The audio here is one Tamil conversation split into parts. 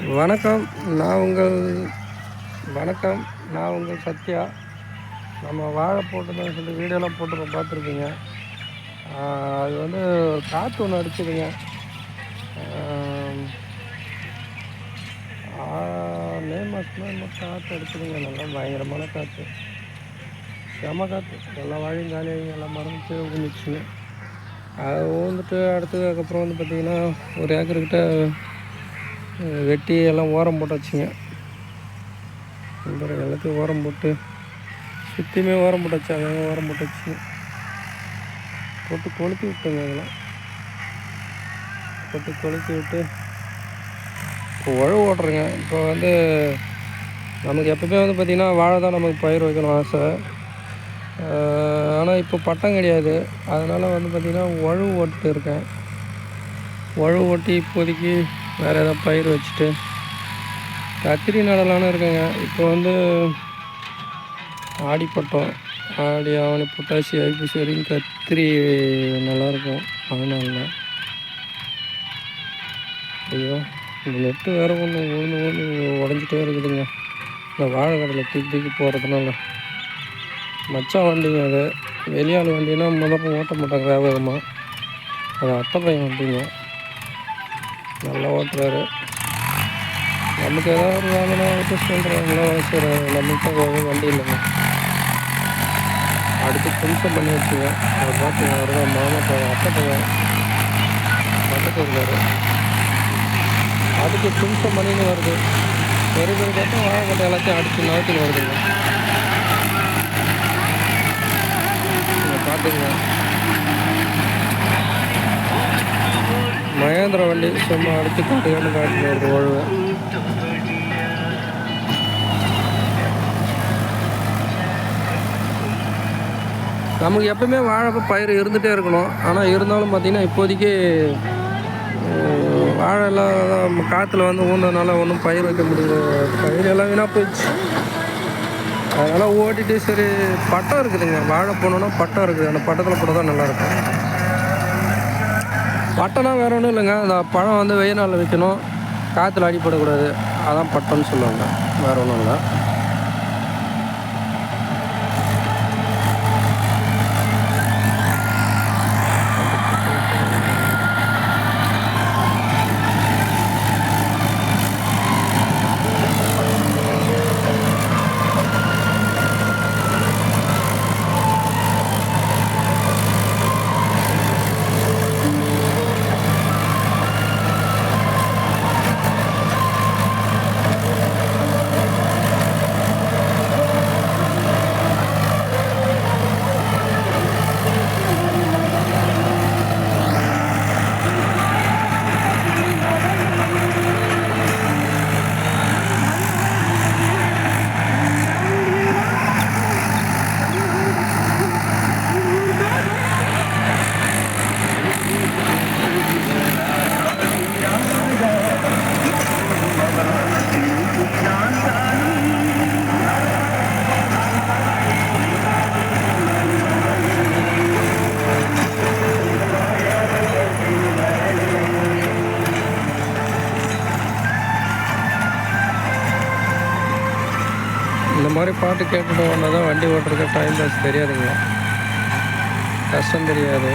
வணக்கம். நான் உங்கள் வணக்கம். நான் உங்கள் சத்யா. நம்ம வாழை போட்டுன்னு சொல்லி வீடியோலாம் போட்டு பார்த்துருப்பீங்க. அது வந்து காற்று ஒன்று அடிச்சுதுங்க. மே மாதத்துல இன்னும் காற்று அடிச்சுதுங்க. நல்லா பயங்கரமான காற்று, செம காற்று. எல்லா வாழையும் காலியாகி எல்லாம் மரம் கீழே விழுந்துச்சுங்க. அது ஊந்துட்டு அடுத்தது அதுக்கப்புறம் வந்து பார்த்திங்கன்னா ஒரு ஏக்கர்கிட்ட வெட்டி எல்லாம் ஓரம் போட்டாச்சுங்க. எல்லாத்தையும் ஓரம் போட்டு சுற்றியுமே ஓரம் போட்டாச்சு. அங்கே ஓரம் போட்டாச்சு, போட்டு கொளுத்தி விட்டுங்க. அதெல்லாம் போட்டு கொளுத்தி விட்டு இப்போ உழவு ஓட்டுறேங்க. இப்போ வந்து நமக்கு எப்பவுமே வந்து பார்த்திங்கன்னா வாழை தான் நமக்கு பயிர் வைக்கணும் ஆசை. ஆனால் இப்போ பட்டம் கிடையாது. அதனால் வந்து பார்த்திங்கன்னா உழவு ஓட்டு இருக்கேன். உழவு ஓட்டி இப்போதைக்கு வேறு ஏதாவது பயிர் வச்சுட்டு கத்திரி நடலான்னு இருக்கேங்க. இப்போ வந்து ஆடிப்பட்டம், ஆடி ஆவணி புட்டாசி ஐப்பசி வரைக்கும் கத்திரி நல்லாயிருக்கும். அதனால ஐயோ இந்த நெட்டு வேறு ஒன்று ஒன்று உடஞ்சிட்டே இருக்குதுங்க. இந்த வாழை கடையில் தூக்கி போகிறதுனால மச்சான் வண்டிங்க. அது வெளியாள் வண்டினா முதல்ல ஓட்ட மாட்டாங்க வேகமாக. அது அத்தை பையன் வண்டிங்க, நல்லா ஓட்டுறாரு. நமக்கு ஏதாவது ஒரு வேலைனா ஓட்ட சொல்கிறாங்களோ சரி, நம்மகிட்ட வண்டி இல்லைங்க. அடுத்து புதுசாக பண்ணி வச்சுங்க. அதை பார்த்துங்க. அவர் தான் மாமா அத்தை பையன் பக்கத்தில் இருக்கார். அதுக்கு புதுசாக பண்ணின்னு வருது. பெரிய பார்த்தா வாழைக்கட்டை எல்லாத்தையும் அடித்து நகர்த்தின்னு வருதுங்க. நீங்கள் பார்த்துங்க. மகேந்திர வண்டி சும்மா அடித்து காட்டுக்கான்னு காட்டின்னு வருது உழவு. நமக்கு எப்பவுமே வாழை பயிர் இருந்துகிட்டே இருக்கணும். ஆனால் இருந்தாலும் பார்த்திங்கன்னா இப்போதைக்கு வாழைலாம் காற்றுல வந்து ஊன்றதுனால ஒன்றும் பயிர் வைக்க முடியல. பயிர் எல்லாம் வீணாக போயிடுச்சு. அதனால் ஓட்டிகிட்டு சரி பட்டம் இருக்குதுங்க. வாழை போனோன்னா பட்டம் இருக்குது. அந்த பட்டத்தில் போட தான் நல்லாயிருக்கும். பட்டம்னா வேறு ஒன்றும் இல்லைங்க. அந்த பழம் வந்து வெயில் நாளில் வைக்கணும், காற்றுல அடிப்படக்கூடாது. அதான் பட்டம்னு சொல்லுவாங்க, வேறு ஒன்றும் இல்லை. இந்த மாதிரி பாட்டு கேட்டுட்டு வந்தால் தான் வண்டி ஓட்டுறதுக்கு டைம் பாஸ் தெரியாதுங்க, கஷ்டம் தெரியாது.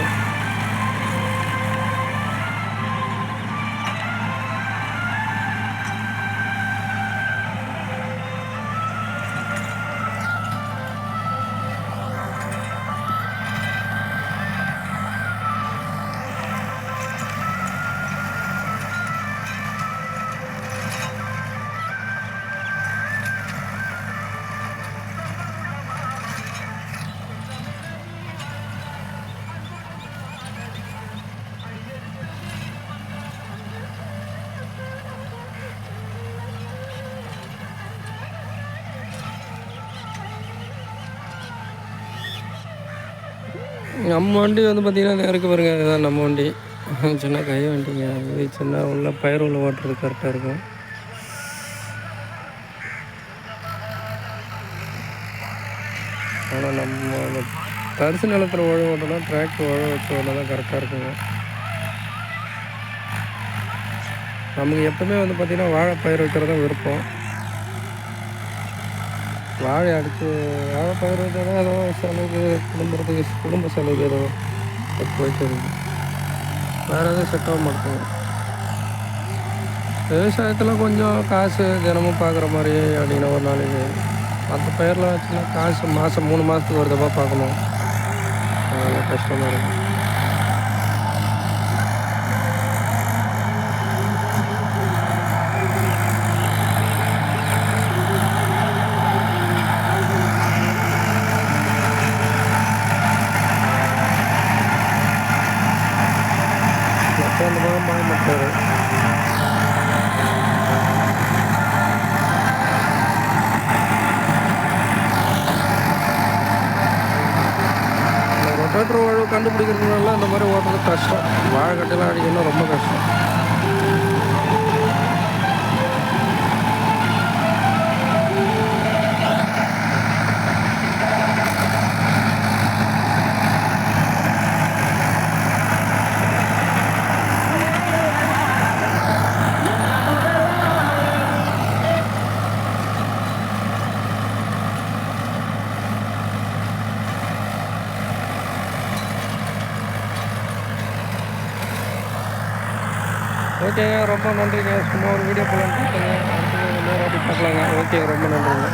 நம்ம வண்டி வந்து பார்த்திங்கன்னா இருக்கு பாருங்க, அதுதான் நம்ம வண்டி. சின்ன கை வண்டிங்க. இது சின்ன உள்ள பயிர் உள்ள ஓட்டுறது கரெக்டாக இருக்கும். ஆனால் நம்ம தரிசு நிலத்தில் உழவு ஓட்டோம்னா டிராக்டர் உழவு வச்சு ஓட்டினா தான் கரெக்டாக இருக்குங்க. நமக்கு எப்பவுமே வந்து பார்த்திங்கன்னா வாழை பயிர் வைக்கிறது தான் விருப்பம். வாழை அடித்து வாழை பயிர் வச்சா தான் ஏதோ செலவுக்கு குடும்ப செலவுக்கு ஏதோ வைக்கிறது. வேறு எதுவும் செட் ஆக மாட்டேங்குது. விவசாயத்தில் கொஞ்சம் காசு தினமும் பார்க்குற மாதிரி அப்படின்னா ஒரு நாளைக்கு. மற்ற பயிரெலாம் வச்சுன்னா காசு மாதம் 3 மாதத்துக்கு ஒரு தடவை பார்க்கணும். அதெல்லாம் கஷ்டமாக இருக்கும். மற்ற அந்த மாதிரி வாங்க மாட்டார். ரொட்டேட்டர் உழவு கண்டுபிடிக்கிறதுனால அந்த மாதிரி ஓட்டுறது கஷ்டம். வாழை கட்டையெல்லாம் அடிக்கணும்னா ரொம்ப கஷ்டம். ஓகேங்க, ரொம்ப நன்றிங்க. சும்மா ஒரு வீடியோ போகலான்னு பார்த்தேங்க. அடுத்து இன்னொரு வாட்டி பார்க்கலாங்க. ஓகே, ரொம்ப நன்றிங்க.